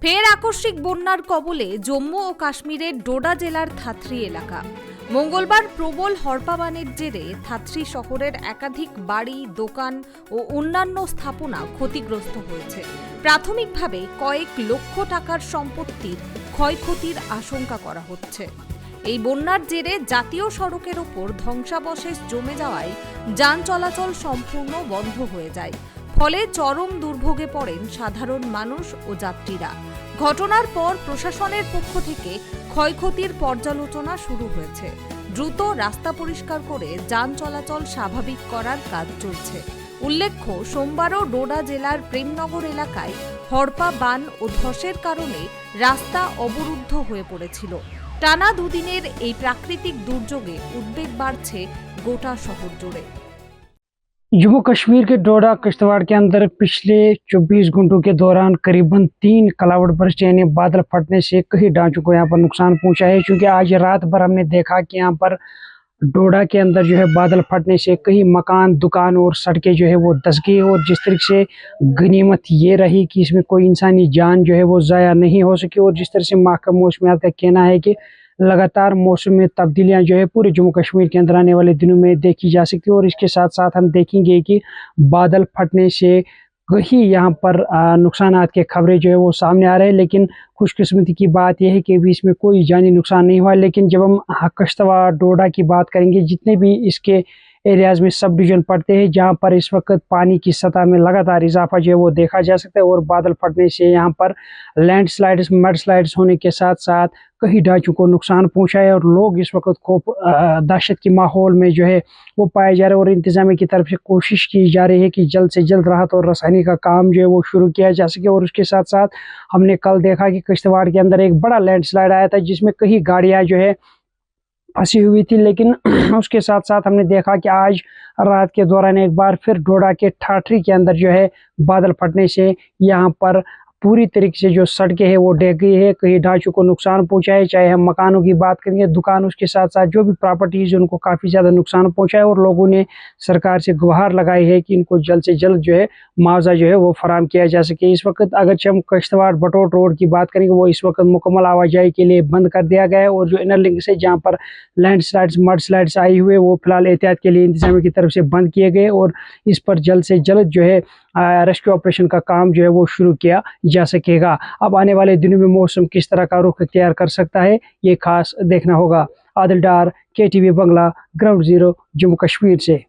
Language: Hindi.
ফের আকস্মিক বন্যার কবলে জম্মু ও কাশ্মীরের ডোডা জেলার থাত্রি এলাকা। মঙ্গলবার প্রবল হরপাবানের জেরে থাত্রি শহরের একাধিক বাড়ি, দোকান ও অন্যান্য স্থাপনা ক্ষতিগ্রস্ত হয়েছে। প্রাথমিকভাবে কয়েক লক্ষ টাকার সম্পত্তির ক্ষয়ক্ষতির আশঙ্কা করা হচ্ছে। এই বন্যার জেরে জাতীয় সড়কের ওপর ধ্বংসাবশেষ জমে যাওয়ায় যান চলাচল সম্পূর্ণ বন্ধ হয়ে যায়। ফলে চরম দুর্ভোগে পড়েন সাধারণ মানুষ ও যাত্রীরা। ঘটনার পর প্রশাসনের পক্ষ থেকে ক্ষয়ক্ষতির পর্যালোচনা শুরু হয়েছে। দ্রুত রাস্তা পরিষ্কার করে যান চলাচল স্বাভাবিক করার কাজ চলছে। উল্লেখ্য, সোমবারও ডোডা জেলার প্রেমনগর এলাকায় হড়পা বান ও ধসের কারণে রাস্তা অবরুদ্ধ হয়ে পড়েছিল। টানা দুদিনের এই প্রাকৃতিক দুর্যোগে উদ্বেগ বাড়ছে গোটা শহর জুড়ে। जम्मू कश्मीर के डोडा किश्तवाड़ के अंदर पिछले 24 घंटों के दौरान करीबन 3 क्लाउड बर्स्ट यानी बादल फटने से कई ढांचों को यहाँ पर नुकसान पहुंचा है। क्योंकि आज रात भर हमने देखा कि यहाँ पर डोडा के अंदर जो है बादल फटने से कई मकान, दुकान और सड़कें जो है वो धंस गई। और जिस तरीके से गनीमत ये रही कि इसमें कोई इंसानी जान जो है वो ज़ाया नहीं हो सकी। और जिस तरह से महकमा मौसमियात का कहना है कि लगातार मौसम में तब्दीलियां जो है पूरे जम्मू कश्मीर के अंदर आने वाले दिनों में देखी जा सकती है। और इसके साथ साथ हम देखेंगे कि बादल फटने से कहीं यहाँ पर नुकसानात के खबरें जो है वो सामने आ रहे हैं। लेकिन खुशकिस्मती की बात यह है कि अभी इसमें कोई जानी नुकसान नहीं हुआ। लेकिन जब हम किश्तवाड़, डोडा की बात करेंगे, जितने भी इसके एरियाज में सब डिवीजन पड़ते हैं जहाँ पर इस वक्त पानी की सतह में लगातार इजाफा जो है वो देखा जा सकता है। और बादल फटने से यहाँ पर लैंडस्लाइड्स, मडस्लाइड्स होने के साथ साथ कई ढांचों को नुकसान पहुंचा है। और लोग इस वक्त खूब दहशत के माहौल में जो है वो पाए जा रहे हैं। और इंतजामिया की तरफ से कोशिश की जा रही है कि जल्द से जल्द राहत और रसानी का काम जो है वो शुरू किया जा सके। और उसके साथ साथ हमने कल देखा कि किश्तवाड़ के अंदर एक बड़ा लैंडस्लाइड आया था जिसमें कई गाड़ियां जो है फंसी हुई थी। लेकिन उसके साथ साथ हमने देखा कि आज रात के दौरान एक बार फिर डोडा के ठाठरी के अंदर जो है बादल फटने से यहाँ पर पूरी तरीके से जो सड़कें हैं वो ढह गई है। कई ढांचों को नुकसान पहुंचा है, चाहे हम मकानों की बात करेंगे, दुकान, उसके साथ साथ जो भी प्रॉपर्टीज उनको काफ़ी ज़्यादा नुकसान पहुंचा है। और लोगों ने सरकार से गुहार लगाई है कि इनको जल्द से जल्द जो है मुआवजा जो है वो फराहम किया जा सके। इस वक्त अगर हम किश्तवाड़ बटोट रोड की बात करेंगे, वो इस वक्त मुकम्मल आवाजाही के लिए बंद कर दिया गया है। और जो इनर लिंक्स है जहाँ पर लैंडस्लाइड्स, मडस्लाइड्स आई हुए, वो फिलहाल एहतियात के लिए इंतजामिया की तरफ से बंद किए गए। और इस पर जल्द से जल्द जो है रेस्क्यू ऑपरेशन का काम जो है वो शुरू किया जा सकेगा। अब आने वाले दिनों में मौसम किस तरह का रुख इख्तियार कर सकता है, ये खास देखना होगा। आदिल डार, KTV बंगला, ग्राउंड जीरो, जम्मू कश्मीर से।